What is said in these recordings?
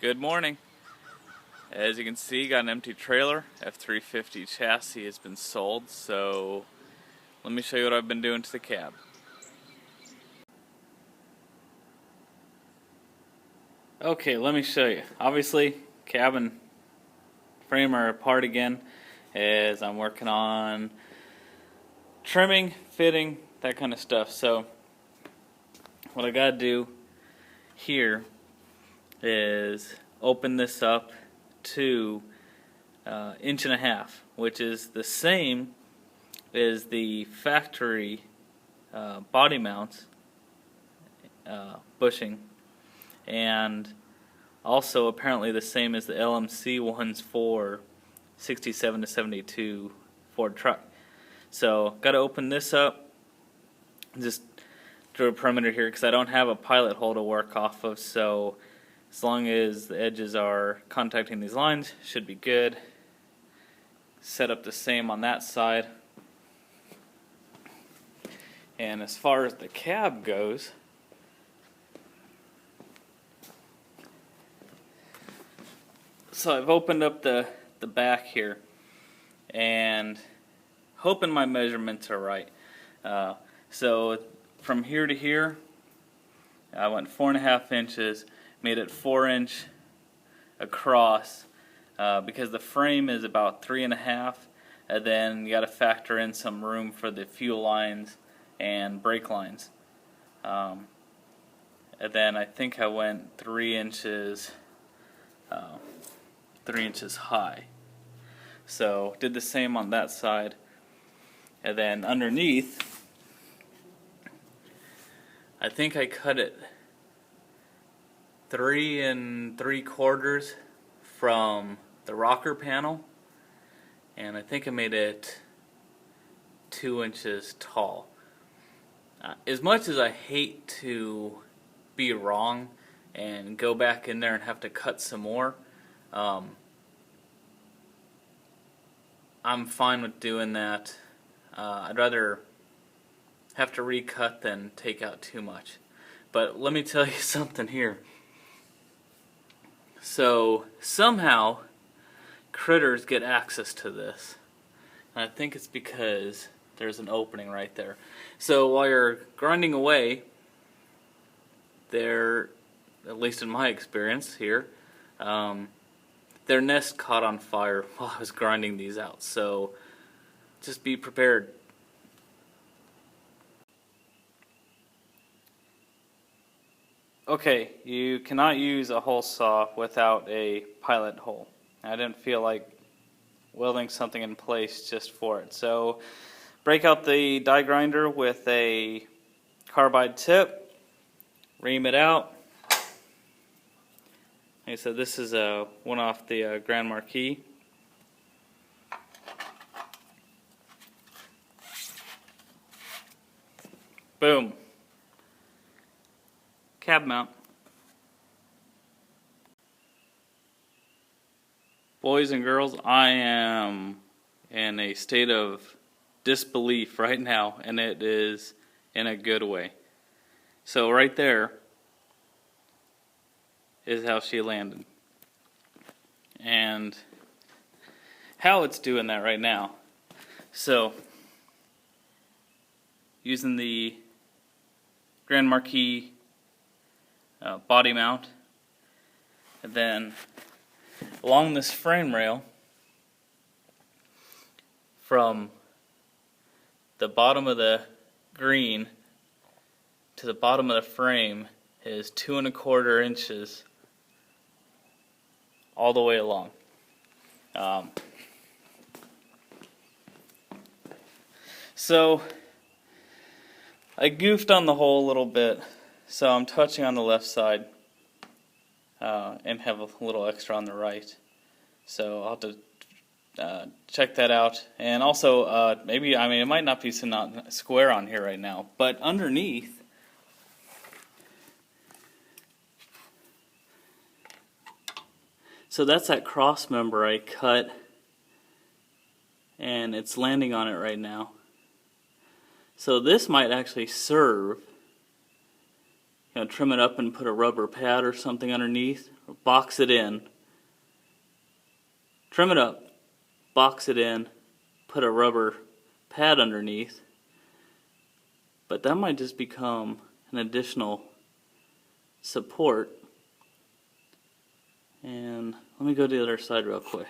Good morning. As you can see, got an empty trailer. F350 chassis has been sold, so let me show you what I've been doing to the cab. Okay, let me show you. Obviously, cab and frame are apart again as I'm working on trimming, fitting, that kind of stuff. So what I gotta do here is open this up to 1.5 inches, which is the same as the factory body mounts bushing, and also apparently the same as the LMC ones for 67 to 72 Ford truck. So got to open this up, just drew a perimeter here because I don't have a pilot hole to work off of, so as long as the edges are contacting these lines, should be good. Set up the same on that side. And as far as the cab goes, so I've opened up the back here and hoping my measurements are right. So from here to here, I went 4.5 inches, made it 4-inch across because the frame is about 3.5, and then you got to factor in some room for the fuel lines and brake lines. And then I think I went 3 inches, 3 inches high. So did the same on that side, and then underneath, I think I cut it 3 3/4 from the rocker panel, and I think I made it 2 inches tall. As much as I hate to be wrong and go back in there and have to cut some more, I'm fine with doing that. I'd rather have to recut than take out too much. But let me tell you something here. So somehow critters get access to this, and I think it's because there's an opening right there. So while you're grinding away, they're, at least in my experience here, their nest caught on fire while I was grinding these out. So just be prepared. Okay, you cannot use a hole saw without a pilot hole. I didn't feel like welding something in place just for it. So break out the die grinder with a carbide tip, ream it out. Like I said, this is one off the Grand Marquis. Boom. Cab mount. Boys and girls, I am in a state of disbelief right now, and it is in a good way. So right there is how she landed, and how it's doing that right now. So using the Grand Marquis body mount, and then along this frame rail from the bottom of the green to the bottom of the frame is 2.25 inches all the way along. So I goofed on the hole a little bit, so I'm touching on the left side and have a little extra on the right. So I'll have to check that out. And also, maybe, I mean, it might not be so not square on here right now, but underneath, so that's that cross member I cut, and it's landing on it right now. So this might actually serve trim it up and put a rubber pad or something underneath, or box it in. Trim it up, box it in, put a rubber pad underneath. But that might just become an additional support. And let me go to the other side real quick.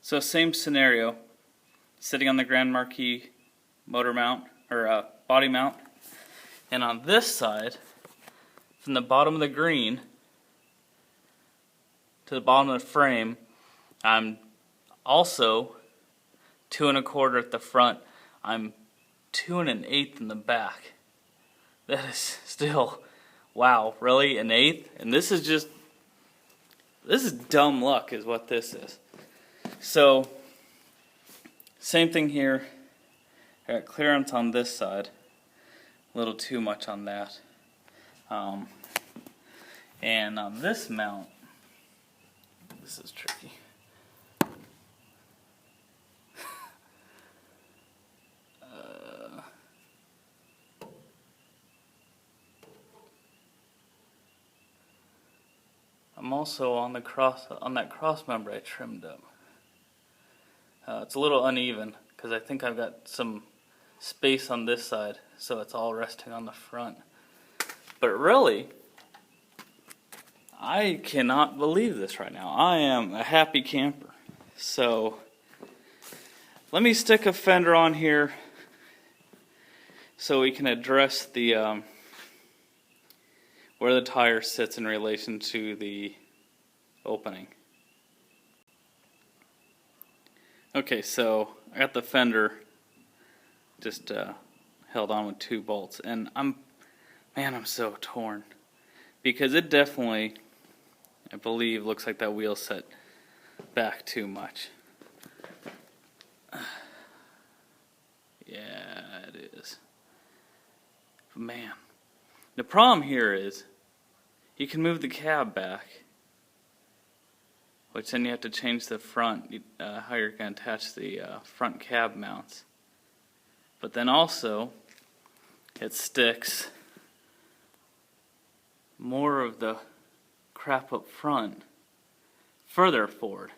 So same scenario, sitting on the Grand Marquis motor mount, or body mount. And on this side, from the bottom of the green to the bottom of the frame, I'm also 2 1/4 at the front. I'm 2 1/8 in the back. That is still, wow, really, 1/8? And this is dumb luck is what this is. So, same thing here. I got clearance on this side. A little too much on that. And on this mount, this is tricky. I'm also on that cross member I trimmed up. It's a little uneven because I think I've got some space on this side, so it's all resting on the front. But really, I cannot believe this right now. I am a happy camper. So let me stick a fender on here so we can address the where the tire sits in relation to the opening. Okay, so I got the fender just held on with 2 bolts, and I'm so torn because it definitely, I believe, looks like that wheel set back too much. Yeah, it is. Man, the problem here is you can move the cab back, which then you have to change the front, how you're going to attach the front cab mounts. But then also, it sticks more of the crap up front further forward.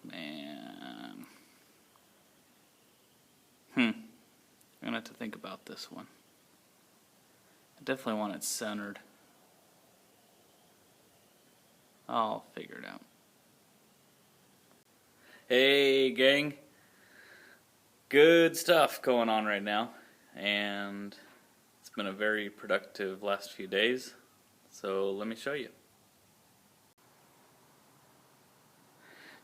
Man. I'm going to have to think about this one. I definitely want it centered. I'll figure it out. Hey gang, good stuff going on right now, and it's been a very productive last few days, so let me show you.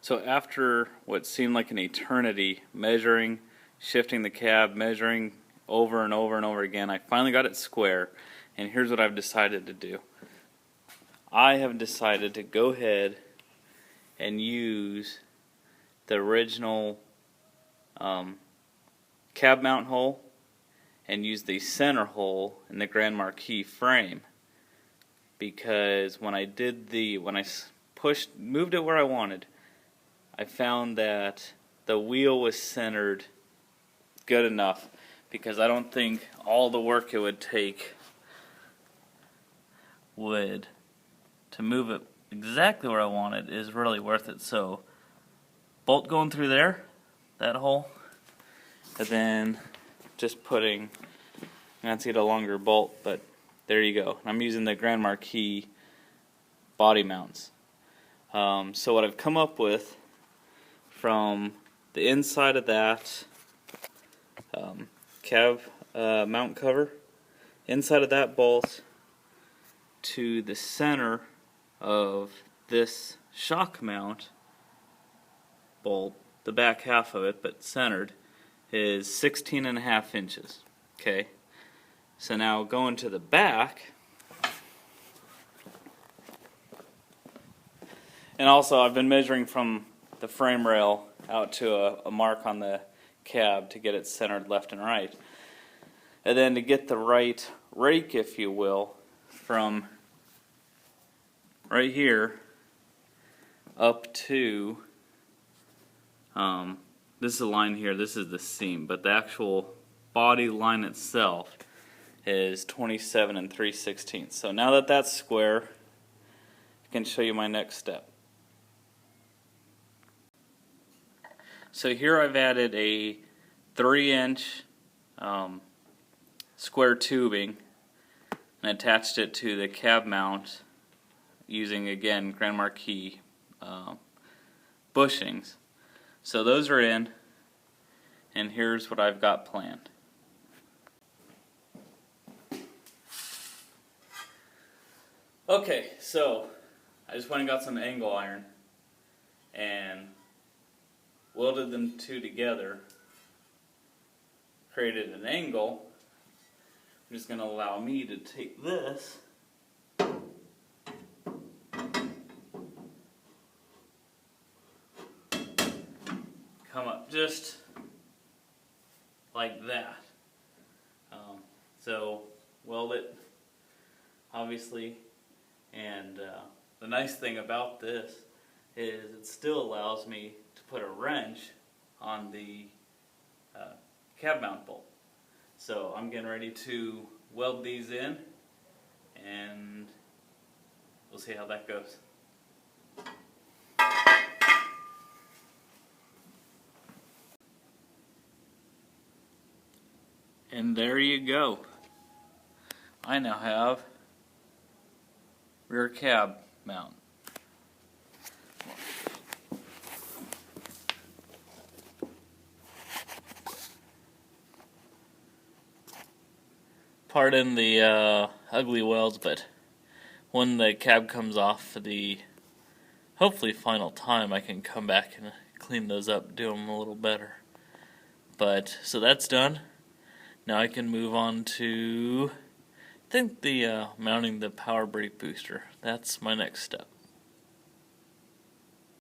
So after what seemed like an eternity measuring, shifting the cab, measuring over and over and over again, I finally got it square, and here's what I've decided to do. I have decided to go ahead and use the original cab mount hole and use the center hole in the Grand Marquis frame, because when I moved it where I wanted, I found that the wheel was centered good enough, because I don't think all the work it would take to move it exactly where I wanted is really worth it. So bolt going through there, that hole, and then just putting, I have to get a longer bolt, but there you go. I'm using the Grand Marquis body mounts. So what I've come up with from the inside of that cab mount cover, inside of that bolt to the center of this shock mount bolt, the back half of it but centered, is 16.5 inches. Okay, so now going to the back, and also I've been measuring from the frame rail out to a mark on the cab to get it centered left and right, and then to get the right rake, if you will, from right here up to this is a line here, this is the seam, but the actual body line itself is 27 3/16. So now that that's square, I can show you my next step. So here I've added a 3-inch square tubing and attached it to the cab mount using, again, Grand Marquis bushings. So those are in, and here's what I've got planned. Okay, so I just went and got some angle iron and welded them two together, created an angle, which is going to allow me to take this come up just like that. So weld it, obviously, and the nice thing about this is it still allows me to put a wrench on the cab mount bolt. So I'm getting ready to weld these in, and we'll see how that goes. And there you go. I now have rear cab mount. Pardon the ugly welds, but when the cab comes off for the hopefully final time, I can come back and clean those up, do them a little better. But so that's done. Now I can move on to, I think, the mounting the power brake booster. That's my next step.